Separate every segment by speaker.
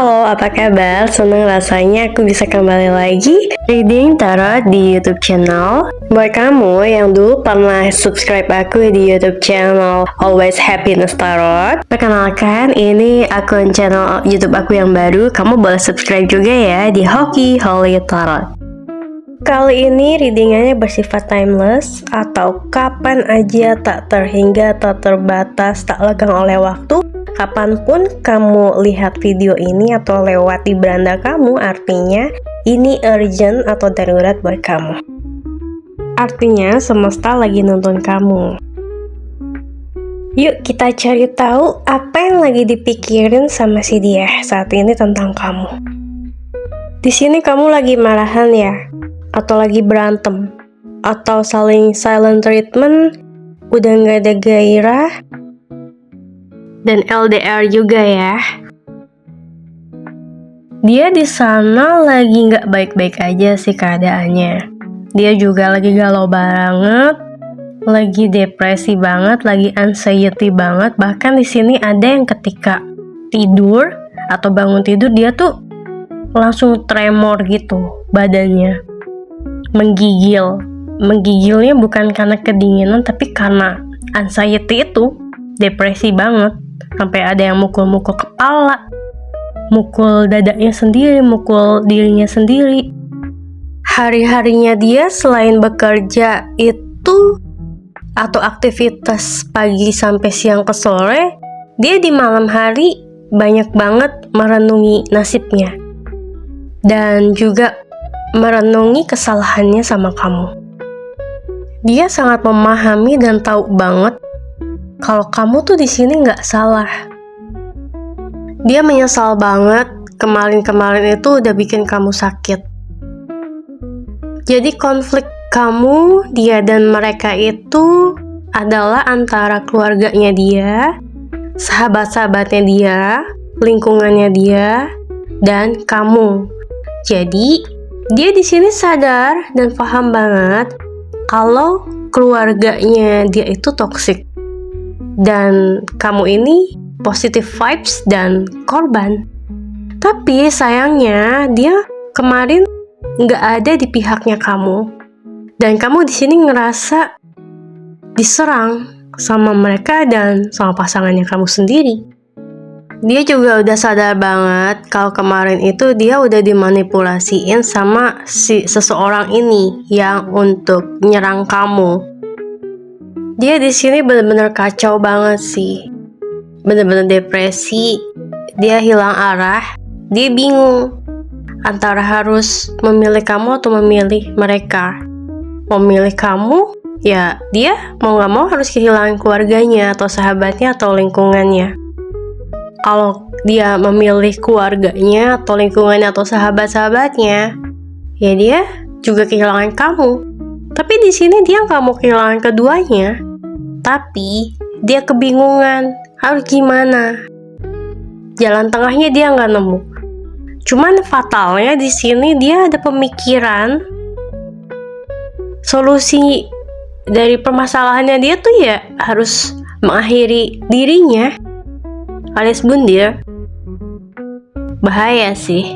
Speaker 1: Halo, apa kabar? Senang rasanya aku bisa kembali lagi reading tarot di YouTube channel. Buat kamu yang dulu pernah subscribe aku di YouTube channel Always Happiness Tarot, perkenalkan ini akun channel YouTube aku yang baru. Kamu boleh subscribe juga ya di Hoki Holy Tarot. Kali ini readingannya bersifat timeless atau kapan aja, tak terhingga, tak terbatas, tak lekang oleh waktu. Kapanpun kamu lihat video ini atau lewat di beranda kamu, artinya ini urgent atau darurat buat kamu. Artinya semesta lagi nonton kamu. Yuk kita cari tahu apa yang lagi dipikirin sama si dia saat ini tentang kamu. Di sini kamu lagi marahan ya? Atau lagi berantem, atau saling silent treatment, udah nggak ada gairah, dan LDR juga ya. Dia di sana lagi nggak baik-baik aja sih keadaannya. Dia juga lagi galau banget, lagi depresi banget, lagi anxiety banget. Bahkan di sini ada yang ketika tidur atau bangun tidur dia tuh langsung tremor gitu badannya. Menggigilnya bukan karena kedinginan tapi karena anxiety itu, depresi banget, sampai ada yang mukul-mukul kepala, mukul dadanya sendiri, mukul dirinya sendiri. Hari-harinya dia selain bekerja itu atau aktivitas pagi sampai siang ke sore, dia di malam hari banyak banget merenungi nasibnya dan juga merenungi kesalahannya sama kamu. Dia sangat memahami dan tahu banget kalau kamu tuh di sini nggak salah. Dia menyesal banget kemarin-kemarin itu udah bikin kamu sakit. Jadi konflik kamu, dia dan mereka itu adalah antara keluarganya dia, sahabat-sahabatnya dia, lingkungannya dia, dan kamu. Jadi dia di sini sadar dan paham banget kalau keluarganya dia itu toksik dan kamu ini positive vibes dan korban. Tapi sayangnya dia kemarin nggak ada di pihaknya kamu dan kamu di sini ngerasa diserang sama mereka dan sama pasangannya kamu sendiri. Dia juga udah sadar banget kalau kemarin itu dia udah dimanipulasiin sama si seseorang ini yang untuk nyerang kamu. Dia di sini benar-benar kacau banget sih. Benar-benar depresi. Dia hilang arah. Dia bingung antara harus memilih kamu atau memilih mereka. Memilih kamu, ya dia mau gak mau harus kehilangan keluarganya atau sahabatnya atau lingkungannya. Kalau dia memilih keluarganya atau lingkungannya atau sahabat-sahabatnya, ya dia juga kehilangan kamu. Tapi di sini dia nggak mau kehilangan keduanya. Tapi dia kebingungan harus gimana. Jalan tengahnya dia nggak nemu. Cuman fatalnya di sini dia ada pemikiran solusi dari permasalahannya dia tuh ya harus mengakhiri dirinya. Alias bundir. Bahaya sih.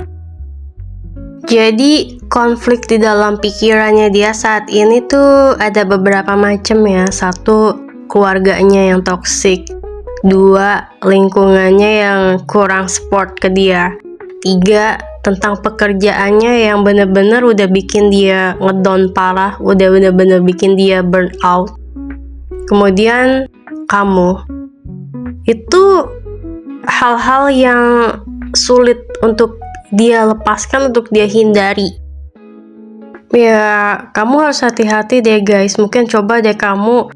Speaker 1: Jadi konflik di dalam pikirannya dia saat ini tuh ada beberapa macam ya. Satu, keluarganya yang toksik. Dua, lingkungannya yang kurang support ke dia. Tiga, tentang pekerjaannya yang bener-bener udah bikin dia ngedown parah, udah bener-bener bikin dia burn out. Kemudian kamu. Itu hal-hal yang sulit untuk dia lepaskan, untuk dia hindari. Ya, kamu harus hati-hati deh guys. Mungkin coba deh kamu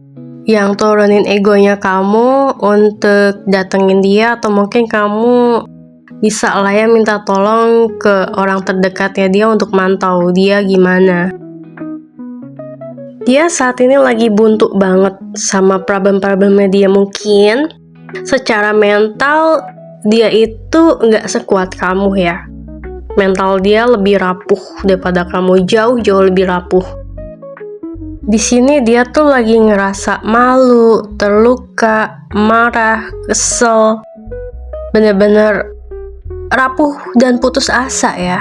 Speaker 1: yang turunin egonya kamu untuk datengin dia, atau mungkin kamu bisa lah ya minta tolong ke orang terdekatnya dia untuk mantau dia gimana. Dia saat ini lagi buntu banget sama problem-problemnya dia. Mungkin secara mental dia itu nggak sekuat kamu ya. Mental dia lebih rapuh daripada kamu, jauh-jauh lebih rapuh. Di sini dia tuh lagi ngerasa malu, terluka, marah, kesel, bener-bener rapuh dan putus asa ya.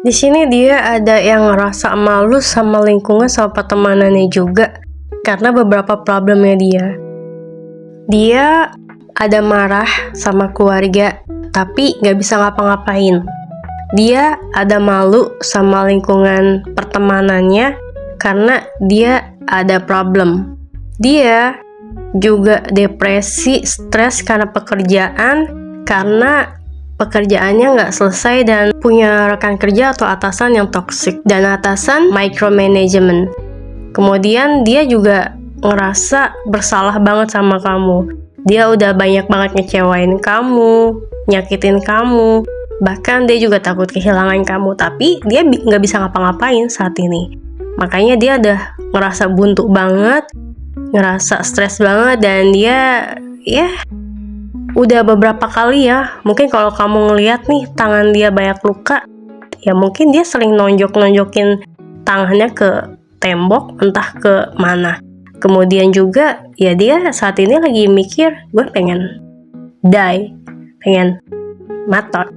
Speaker 1: Di sini dia ada yang ngerasa malu sama lingkungan, sama pertemanannya juga karena beberapa problemnya dia. Dia ada marah sama keluarga, tapi gak bisa ngapa-ngapain. Dia ada malu sama lingkungan pertemanannya karena dia ada problem. Dia juga depresi, stres karena pekerjaan, karena pekerjaannya nggak selesai dan punya rekan kerja atau atasan yang toksik dan atasan micromanagement. Kemudian dia juga ngerasa bersalah banget sama kamu. Dia udah banyak banget ngecewain kamu, nyakitin kamu, bahkan dia juga takut kehilangan kamu, tapi dia nggak bisa ngapa-ngapain saat ini. Makanya dia udah ngerasa buntu banget, ngerasa stres banget, dan dia udah beberapa kali ya, mungkin kalau kamu ngeliat nih tangan dia banyak luka, ya mungkin dia sering nonjokin tangannya ke tembok, entah ke mana. Kemudian juga ya dia saat ini lagi mikir, gue pengen die, pengen mati.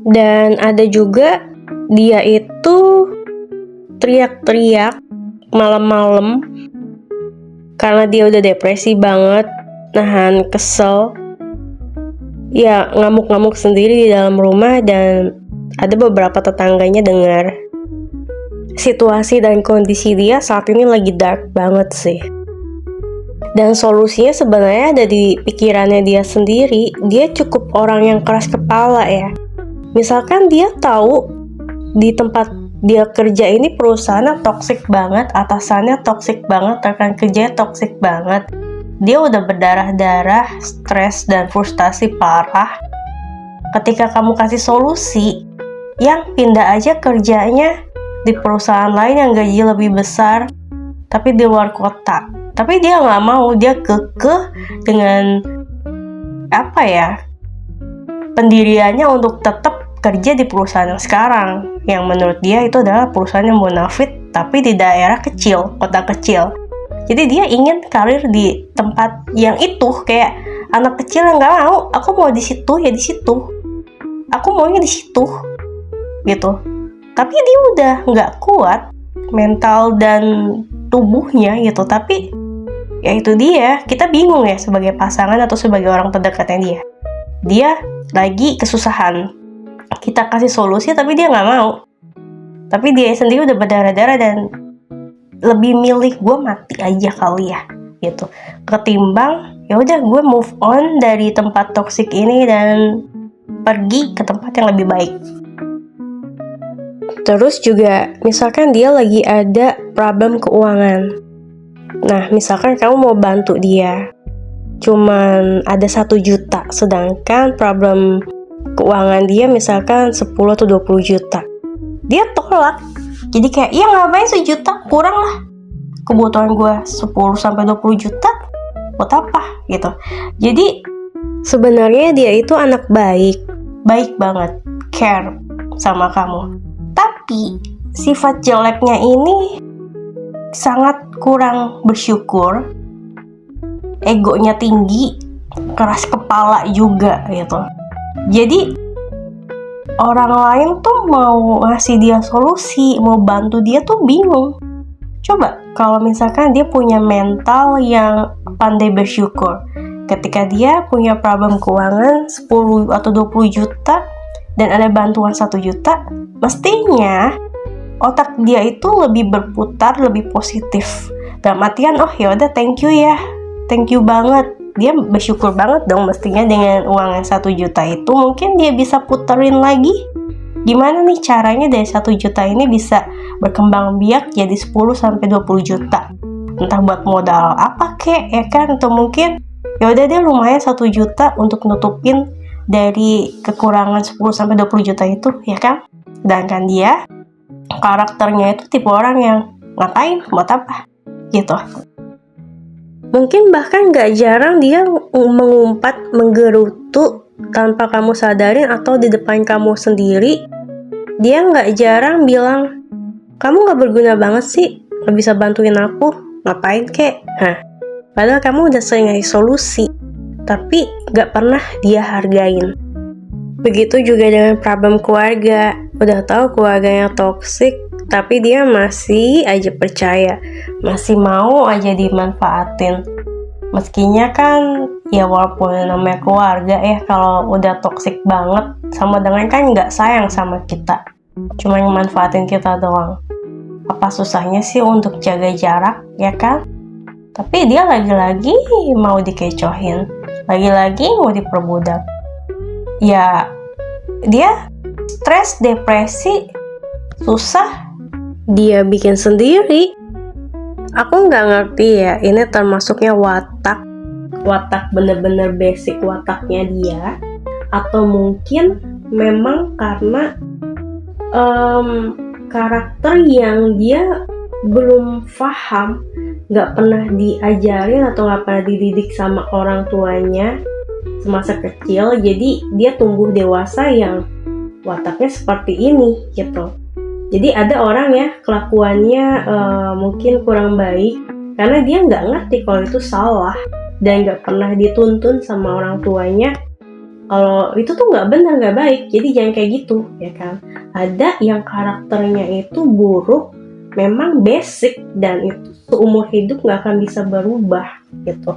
Speaker 1: Dan ada juga dia itu teriak-teriak malam-malam karena dia udah depresi banget, nahan kesel, ya ngamuk-ngamuk sendiri di dalam rumah, dan ada beberapa tetangganya dengar. Situasi dan kondisi dia saat ini lagi dark banget sih. Dan solusinya sebenarnya ada di pikirannya dia sendiri. Dia cukup orang yang keras kepala ya. Misalkan dia tahu di tempat dia kerja ini perusahaannya toksik banget, atasannya toksik banget, rekan kerjanya toksik banget. Dia udah berdarah-darah, stres dan frustasi parah. Ketika kamu kasih solusi, yang pindah aja kerjanya di perusahaan lain yang gaji lebih besar, tapi di luar kota. Tapi dia nggak mau, dia kekeh dengan pendiriannya untuk tetap kerja di perusahaan yang sekarang, yang menurut dia itu adalah perusahaan yang bonafit, tapi di daerah kecil, kota kecil. Jadi dia ingin karir di tempat yang itu, kayak anak kecil yang nggak mau, aku mau di situ ya di situ, aku maunya di situ, gitu. Tapi dia udah nggak kuat mental dan tubuhnya gitu. Tapi ya itu dia, kita bingung ya sebagai pasangan atau sebagai orang terdekatnya dia. Dia lagi kesusahan, kita kasih solusi tapi dia nggak mau. Tapi dia sendiri udah berdarah-darah dan lebih milih gue mati aja kali ya gitu, ketimbang ya udah gue move on dari tempat toksik ini dan pergi ke tempat yang lebih baik. Terus juga misalkan dia lagi ada problem keuangan. Nah, misalkan kamu mau bantu dia, cuman ada 1 juta, sedangkan problem keuangan dia misalkan 10 atau 20 juta. Dia tolak. Jadi kayak, ya ngapain 1 juta, kurang lah. Kebutuhan gue 10 sampai 20 juta, buat apa gitu. Jadi sebenarnya dia itu anak baik banget, care sama kamu. Tapi sifat jeleknya ini sangat kurang bersyukur, egonya tinggi, keras kepala juga gitu. Jadi orang lain tuh mau ngasih dia solusi, mau bantu dia tuh bingung. Coba kalau misalkan dia punya mental yang pandai bersyukur, ketika dia punya problem keuangan 10 atau 20 juta dan ada bantuan 1 juta, mestinya otak dia itu lebih berputar, lebih positif. Dalam artian, oh yaudah thank you ya, thank you banget. Dia bersyukur banget dong mestinya dengan uang yang 1 juta itu. Mungkin dia bisa puterin lagi. Gimana nih caranya dari 1 juta ini bisa berkembang biak jadi 10 sampai 20 juta. Entah buat modal apa kek, ya kan? Atau mungkin yaudah dia lumayan 1 juta untuk nutupin dari kekurangan 10 sampai 20 juta itu, ya kan? Sedangkan dia karakternya itu tipe orang yang ngapain, buat apa gitu. Mungkin bahkan gak jarang dia mengumpat, menggerutu tanpa kamu sadarin atau di depan kamu sendiri. Dia gak jarang bilang, kamu gak berguna banget sih, gak bisa bantuin aku, ngapain kek. Nah, padahal kamu udah sering ngasih solusi. tapi gak pernah dia hargain. Begitu juga dengan problem keluarga. Udah tahu keluarganya toksik, tapi dia masih aja percaya, masih mau aja dimanfaatin. Meskinya kan, ya walaupun namanya keluarga ya, kalau udah toksik banget, sama dengan kan nggak sayang sama kita, cuma manfaatin kita doang. Apa susahnya sih untuk jaga jarak, ya kan? Tapi dia lagi-lagi mau dikecohin, lagi-lagi mau diperbudak. Ya, dia stres, depresi, susah, dia bikin sendiri. Aku nggak ngerti ya, ini termasuknya watak bener-bener basic wataknya dia, atau mungkin memang karena karakter yang dia belum paham, nggak pernah diajarin atau nggak pernah dididik sama orang tuanya semasa kecil, jadi dia tumbuh dewasa yang wataknya seperti ini gitu. Jadi ada orang ya kelakuannya mungkin kurang baik karena dia nggak ngerti kalau itu salah dan nggak pernah dituntun sama orang tuanya kalau itu tuh nggak benar, nggak baik. Jadi jangan kayak gitu, ya kan? Ada yang karakternya itu buruk, memang basic, dan itu seumur hidup nggak akan bisa berubah gitu.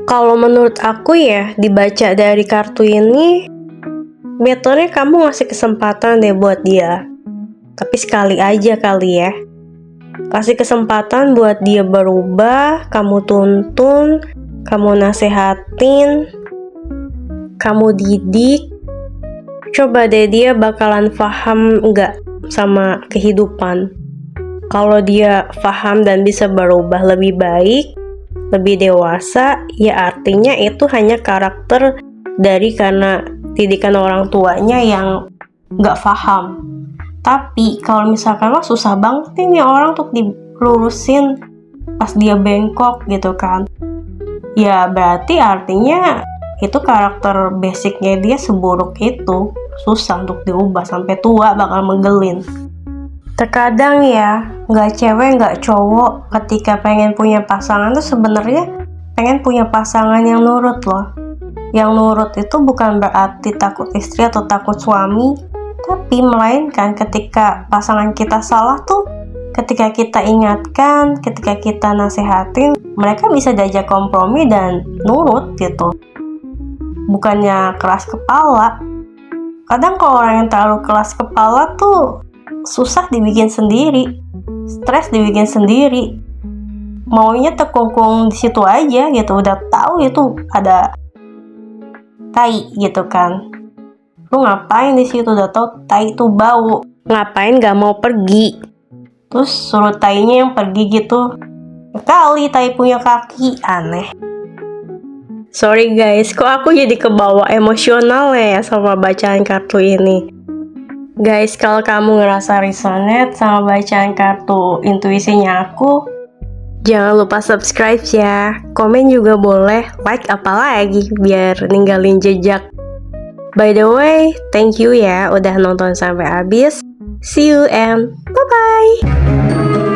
Speaker 1: Kalau menurut aku ya, dibaca dari kartu ini, betternya kamu ngasih kesempatan deh buat dia. Tapi sekali aja kali ya. Kasih kesempatan buat dia berubah, kamu tuntun, kamu nasehatin, kamu didik. Coba deh dia bakalan paham nggak sama kehidupan. Kalau dia paham dan bisa berubah lebih baik, lebih dewasa, ya artinya itu hanya karakter dari karena didikan orang tuanya yang nggak paham. Tapi kalau misalkan susah banget nih orang untuk dilurusin pas dia bengkok gitu kan, ya berarti artinya itu karakter basicnya dia seburuk itu, susah untuk diubah, sampai tua bakal menggelin. Terkadang ya, nggak cewek nggak cowok ketika pengen punya pasangan tuh sebenarnya pengen punya pasangan yang nurut loh. Yang nurut itu bukan berarti takut istri atau takut suami, tapi melainkan ketika pasangan kita salah tuh, ketika kita ingatkan, ketika kita nasehatin, mereka bisa diajak kompromi dan nurut gitu. Bukannya keras kepala. Kadang kalau orang yang terlalu keras kepala tuh susah dibikin sendiri, stres dibikin sendiri, maunya terkungkung di situ aja gitu. Udah tahu itu ada tai gitu kan, lu ngapain di situ? Udah tahu tai itu bau, ngapain gak mau pergi, terus suruh tainya yang pergi gitu. Kali tai punya kaki, aneh. Sorry guys, kok aku jadi kebawa emosional ya sama bacaan kartu ini. Guys, kalau kamu ngerasa resonate sama bacaan kartu intuisinya aku, jangan lupa subscribe ya. Komen juga boleh, like apalagi biar ninggalin jejak. By the way, thank you ya udah nonton sampai habis. See you and bye-bye.